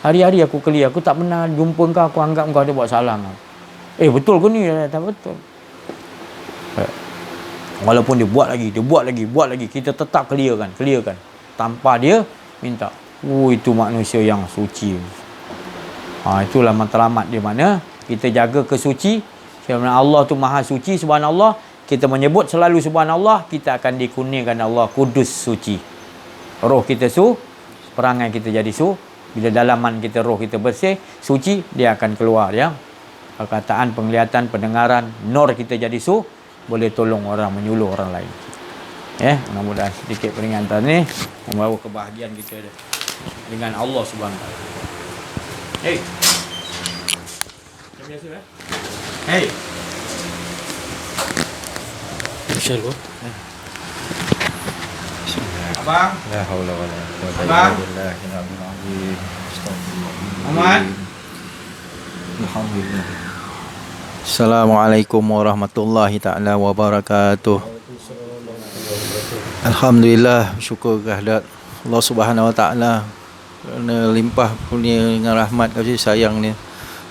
Hari-hari aku clear, aku tak pernah jumpa kau, aku anggap kau ada buat salah. Betul ke ni? Tak betul. Walaupun dia buat lagi, kita tetap clearkan. Tanpa dia minta. Itu manusia yang suci. Itulah matlamat di mana kita jaga kesuci. Sebab Allah tu maha suci, subhanallah. Kita menyebut selalu subhanallah, kita akan dikurniakan Allah kudus suci. Roh kita perangai kita jadi bila dalaman kita, roh kita bersih, suci, dia akan keluar ya. Perkataan, penglihatan, pendengaran, nur kita jadi boleh tolong orang, menyuluh orang lain. Mudah-mudahan sedikit peringatan ni membawa kebahagiaan kita dengan Allah Subhanahu Wa Taala. Macam biasa InsyaAllah. Abang. La haula wala quwwata illa billah. Astagfirullah. Ahmad. Alhamdulillah. Assalamualaikum warahmatullahi taala wabarakatuh. Alhamdulillah, syukur kehadirat Allah Subhanahu wa taala kerana limpah kurnia dengan rahmat kasih sayangnya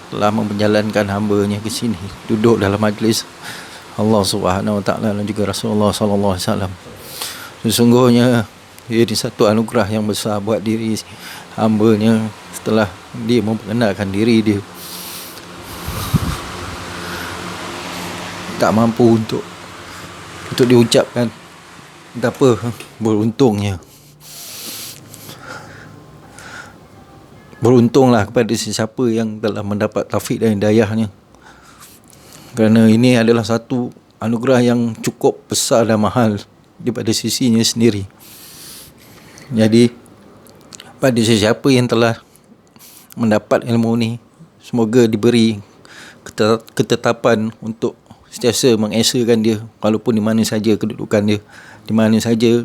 telah menjalankan hamba-Nya ke sini duduk dalam majlis Allah Subhanahu wa taala dan juga Rasulullah sallallahu alaihi wasallam. Sesungguhnya ini satu anugerah yang besar buat diri hamba-Nya setelah dia memperkenalkan diri dia tak mampu untuk diucapkan betapa beruntunglah kepada sesiapa yang telah mendapat taufik dan hidayahnya, kerana ini adalah satu anugerah yang cukup besar dan mahal daripada sisinya sendiri. Jadi pada sesiapa yang telah mendapat ilmu ni, semoga diberi ketetapan untuk sentiasa mengesakan dia walaupun di mana saja kedudukan dia, di mana saja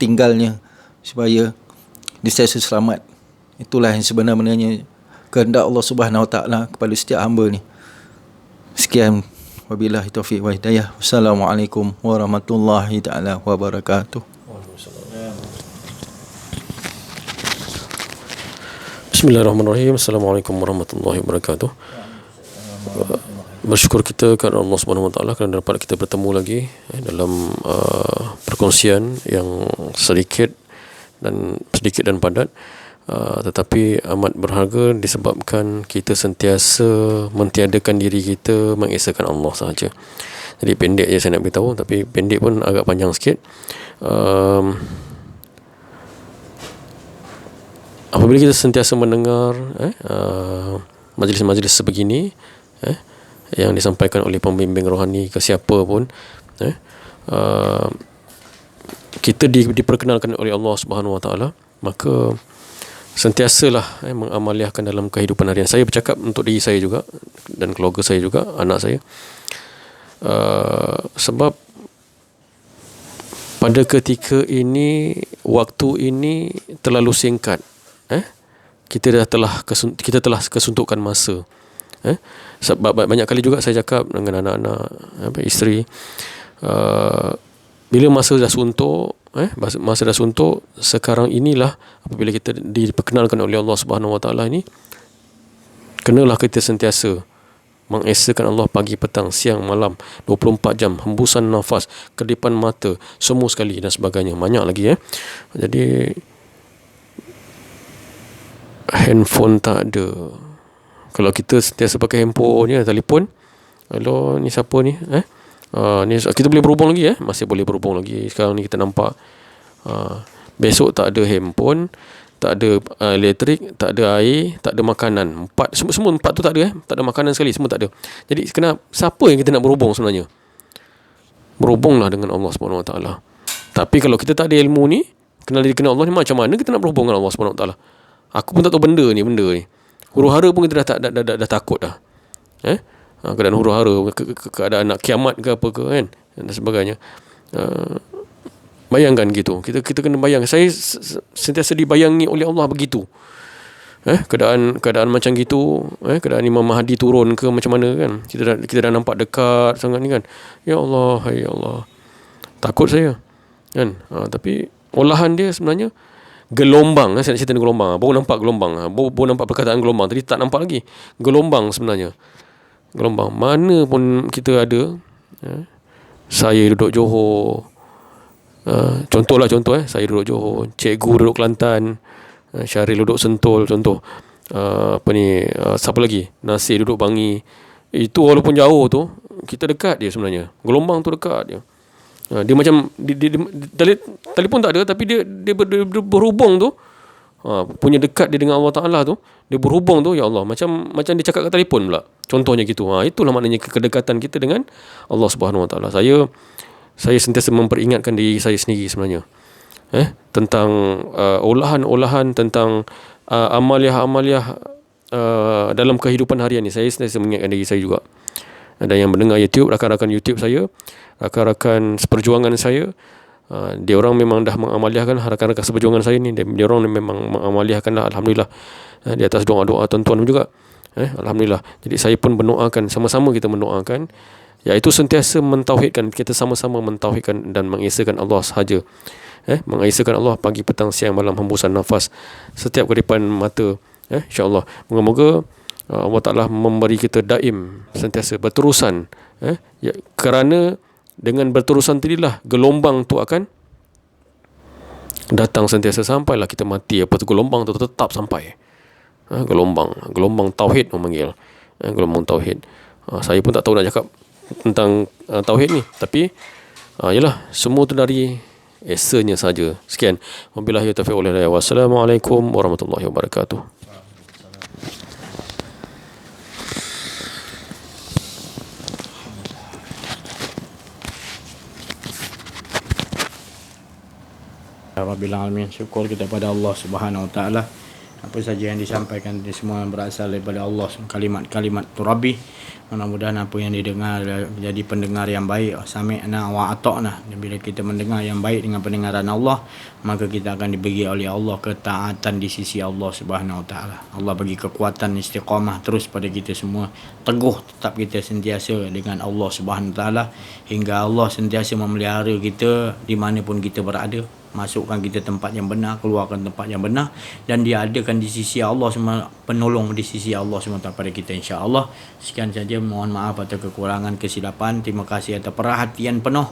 tinggalnya, supaya dia sentiasa selamat. Itulah yang sebenarnya kehendak Allah Subhanahu wa taala kepada setiap hamba ni. Sekian, wabillahi taufiq wa hidayah. Wassalamualaikum warahmatullahi taala wabarakatuh. Bismillahirrahmanirrahim. Assalamualaikum warahmatullahi wabarakatuh. Bersyukur kita kepada Allah Subhanahu wa taala kerana dapat kita bertemu lagi dalam perkongsian yang sedikit dan padat, tetapi amat berharga disebabkan kita sentiasa mentiadakan diri kita mengesahkan Allah sahaja. Jadi pendek je saya nak beritahu, tapi pendek pun agak panjang sikit. Apabila kita sentiasa mendengar majlis-majlis sebegini yang disampaikan oleh pembimbing rohani ke siapa pun, kita diperkenalkan oleh Allah Subhanahu wa taala, maka sentiasalah mengamaliahkan dalam kehidupan harian. Saya bercakap untuk diri saya juga dan keluarga saya juga, anak saya, sebab pada ketika ini, waktu ini terlalu singkat. Kita telah kesuntukan masa. Sebab banyak kali juga saya cakap dengan anak-anak, isteri, bila masa dah suntuk, masa dah suntuk, sekarang inilah apabila kita diperkenalkan oleh Allah Subhanahu wa taala ini, kenalah kita sentiasa mengesahkan Allah pagi, petang, siang, malam, 24 jam, hembusan nafas, kedipan mata, semua sekali dan sebagainya. Banyak lagi. Jadi handphone tak ada. Kalau kita sentiasa pakai handphone je, telefon, hello, ni siapa ni? Ni kita boleh berhubung lagi, masih boleh berhubung lagi. Sekarang ni kita nampak, besok tak ada handphone, tak ada elektrik, tak ada air, tak ada makanan. Semua empat tu tak ada, tak ada makanan sekali, semua tak ada. Jadi siapa yang kita nak berhubung sebenarnya? Berhubunglah dengan Allah Subhanahu wa taala. Tapi kalau kita tak ada ilmu ni, kenal Allah ni, macam mana kita nak berhubung dengan Allah Subhanahu wa taala? Aku pun tak tahu benda ni. Huru-hara pun kita dah takut dah. Keadaan huru-hara, keadaan nak kiamat ke apa ke, kan, dan sebagainya. Bayangkan gitu. Kita kena bayang. Saya sentiasa dibayangi oleh Allah begitu. Keadaan macam gitu, keadaan Imam Mahdi turun ke macam mana, kan. Kita dah nampak dekat sangat ni, kan. Ya Allah, ya Allah. Takut saya, kan. Tapi olahan dia sebenarnya gelombang. Saya nak cerita gelombang. Baru nampak gelombang. Baru nampak perkataan gelombang. Tadi tak nampak lagi. Gelombang sebenarnya. Gelombang. Mana pun kita ada. Saya duduk Johor. Contoh. Saya duduk Johor. Cikgu duduk Kelantan. Syaril duduk Sentul. Contoh. Siapa lagi? Nasir duduk Bangi. Itu walaupun jauh tu, kita dekat dia sebenarnya. Gelombang tu dekat dia. Dia macam telefon tak ada, tapi dia berhubung tu, punya dekat dia dengan Allah Ta'ala tu, dia berhubung tu, ya Allah, macam dia cakap kat telefon pula. Contohnya gitu. Itulah maknanya kedekatan kita dengan Allah Subhanahu Wa Ta'ala. Saya sentiasa memperingatkan diri saya sendiri sebenarnya, tentang olahan-olahan, tentang amaliah-amaliah dalam kehidupan harian ni. Saya sentiasa mengingatkan diri saya juga. Dan yang mendengar YouTube, rakan-rakan YouTube saya, rakan-rakan seperjuangan saya, dia orang memang dah mengamaliahkan. Rakan-rakan seperjuangan saya ni, dia orang memang mengamaliahkan lah, alhamdulillah, di atas doa-doa tuan-tuan juga. Alhamdulillah. Jadi saya pun mendoakan, sama-sama kita mendoakan, iaitu sentiasa mentauhidkan, kita sama-sama mentauhidkan dan mengesakan Allah sahaja. Mengesakan Allah pagi, petang, siang, malam, hembusan nafas, setiap kedipan mata. InsyaAllah. Moga-moga Allah Ta'ala memberi kita daim, sentiasa berterusan. Kerana dengan berterusan tadilah gelombang tu akan datang sentiasa sampailah kita mati. Apa tu gelombang tu tetap sampai. Gelombang tauhid memanggil. Gelombang tauhid. Saya pun tak tahu nak cakap tentang tauhid ni, tapi yalah, semua tu dari esanya saja. Sekian. Wabillahi taufiq wal hidayah. Wassalamualaikum warahmatullahi wabarakatuh. Rabbil alamin, syukur kita pada Allah Subhanahu wa taala. Apa saja yang disampaikan ini semua berasal daripada Allah, kalimat-kalimat Rabbi. Mudah-mudahan apa yang didengar jadi pendengar yang baik. Sami'na wa ata'na. Dan bila kita mendengar yang baik dengan pendengaran Allah, maka kita akan diberi oleh Allah ketaatan di sisi Allah Subhanahu wa taala. Allah bagi kekuatan istiqamah terus pada kita semua. Teguh tetap kita sentiasa dengan Allah Subhanahu wa taala hingga Allah sentiasa memelihara kita di mana pun kita berada. Masukkan kita tempat yang benar, keluarkan tempat yang benar, dan dia adakan di sisi Allah semua, penolong di sisi Allah SWT pada kita, insya-Allah. Sekian saja, mohon maaf atas kekurangan, kesilapan. Terima kasih atas perhatian penuh,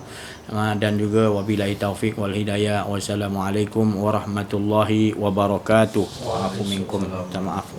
dan juga wabillahi taufik wal hidayah. Wassalamualaikum warahmatullahi wabarakatuh. Wa minkum, maaf.